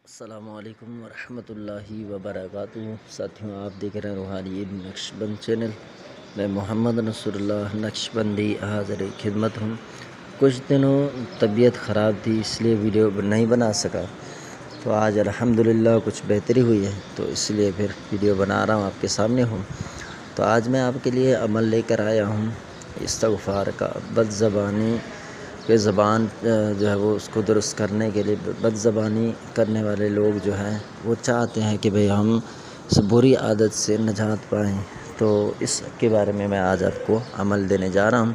السلام علیکم ورحمۃ اللہ وبرکاتہ۔ ساتھیوں، آپ دیکھ رہے ہیں روحانی نقش بند چینل۔ میں محمد نصر اللہ نقش بندی حاضر خدمت ہوں۔ کچھ دنوں طبیعت خراب تھی، اس لیے ویڈیو نہیں بنا سکا، تو آج الحمدللہ کچھ بہتری ہوئی ہے، تو اس لیے پھر ویڈیو بنا رہا ہوں، آپ کے سامنے ہوں۔ تو آج میں آپ کے لیے عمل لے کر آیا ہوں استغفار کا۔ بد زبانی کہ زبان جو ہے وہ اس کو درست کرنے کے لیے بد زبانی کرنے والے لوگ جو ہیں وہ چاہتے ہیں کہ بھئی ہم اس بری عادت سے نجات پائیں، تو اس کے بارے میں آج آپ کو عمل دینے جا رہا ہوں۔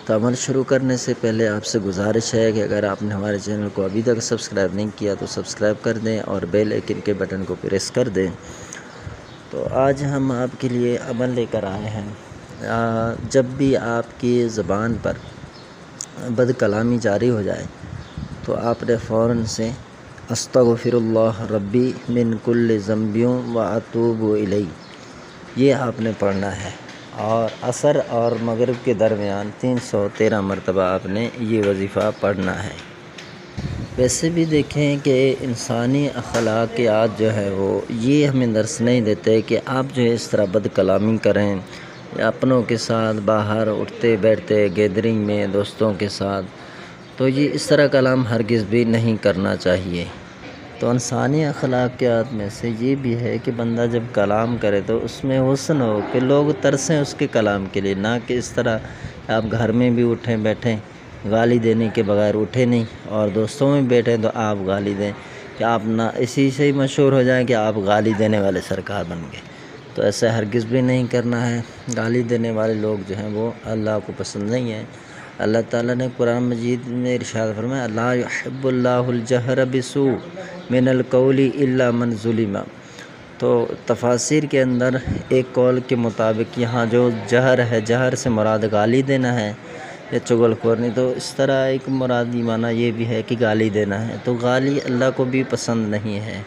تو عمل شروع کرنے سے پہلے آپ سے گزارش ہے کہ اگر آپ نے ہمارے چینل کو ابھی تک سبسکرائب نہیں کیا تو سبسکرائب کر دیں اور بیل آئیکن کے بٹن کو پریس کر دیں۔ تو آج ہم آپ کے لیے عمل لے کر آئے ہیں۔ جب بھی آپ کی زبان پر بد کلامی جاری ہو جائے تو آپ نے فوراً سے استغفر اللہ ربی من کل ذنب و اتوب الیہ یہ آپ نے پڑھنا ہے، اور عصر اور مغرب کے درمیان 313 مرتبہ آپ نے یہ وظیفہ پڑھنا ہے۔ ویسے بھی دیکھیں کہ انسانی اخلاقیات جو ہے وہ یہ ہمیں درس نہیں دیتے کہ آپ جو ہے اس طرح بد کلامی کریں، یا اپنوں کے ساتھ باہر اٹھتے بیٹھتے گیدرنگ میں دوستوں کے ساتھ، تو یہ اس طرح کلام ہرگز بھی نہیں کرنا چاہیے۔ تو انسانی اخلاقیات میں سے یہ بھی ہے کہ بندہ جب کلام کرے تو اس میں حسن ہو کہ لوگ ترسیں اس کے کلام کے لیے، نہ کہ اس طرح آپ گھر میں بھی اٹھیں بیٹھیں گالی دینے کے بغیر اٹھے نہیں، اور دوستوں میں بیٹھیں تو آپ گالی دیں کہ آپ نہ اسی سے ہی مشہور ہو جائیں کہ آپ گالی دینے والے سرکار بن گئے۔ تو ایسا ہرگز بھی نہیں کرنا ہے۔ گالی دینے والے لوگ جو ہیں وہ اللہ کو پسند نہیں ہیں۔ اللہ تعالیٰ نے قرآن مجید میں ارشاد فرمایا لا يحب اللہ الجہر بالسوء من القول الا من ظلم۔ تو تفاسیر کے اندر ایک قول کے مطابق یہاں جو جہر ہے، جہر سے مراد گالی دینا ہے یا چغل خورنی، تو اس طرح ایک مرادی معنی یہ بھی ہے کہ گالی دینا ہے، تو گالی اللہ کو بھی پسند نہیں ہے۔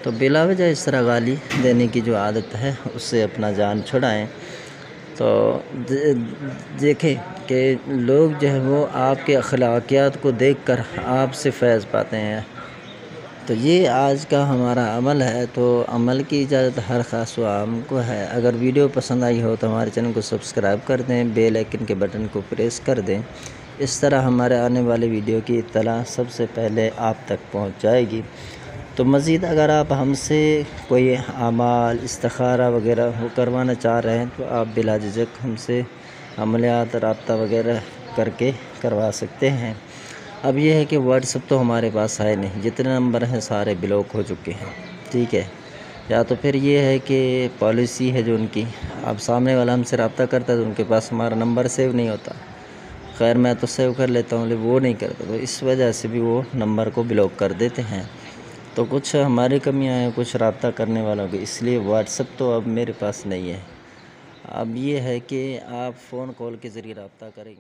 تو بلا وجہ اس طرح گالی دینے کی جو عادت ہے اس سے اپنا جان چھڑائیں۔ تو دیکھیں کہ لوگ جو ہے وہ آپ کے اخلاقیات کو دیکھ کر آپ سے فیض پاتے ہیں۔ تو یہ آج کا ہمارا عمل ہے، تو عمل کی اجازت ہر خاص و عام کو ہے۔ اگر ویڈیو پسند آئی ہو تو ہمارے چینل کو سبسکرائب کر دیں، بیل آئیکن کے بٹن کو پریس کر دیں، اس طرح ہمارے آنے والے ویڈیو کی اطلاع سب سے پہلے آپ تک پہنچ جائے گی۔ تو مزید اگر آپ ہم سے کوئی اعمال استخارہ وغیرہ کروانا چاہ رہے ہیں تو آپ بلا جھجک ہم سے عملیات رابطہ وغیرہ کر کے کروا سکتے ہیں۔ اب یہ ہے کہ واٹس ایپ تو ہمارے پاس ہے نہیں، جتنے نمبر ہیں سارے بلاک ہو چکے ہیں، ٹھیک ہے۔ یا تو پھر یہ ہے کہ پالیسی ہے جو ان کی، اب سامنے والا ہم سے رابطہ کرتا ہے تو ان کے پاس ہمارا نمبر سیو نہیں ہوتا، خیر میں تو سیو کر لیتا ہوں لیکن وہ نہیں کرتا، تو اس وجہ سے بھی وہ نمبر کو بلاک کر دیتے ہیں۔ تو کچھ ہماری کمیاں ہیں کچھ رابطہ کرنے والوں کی، اس لیے واٹس ایپ تو اب میرے پاس نہیں ہے۔ اب یہ ہے کہ آپ فون کال کے ذریعے رابطہ کریں گے۔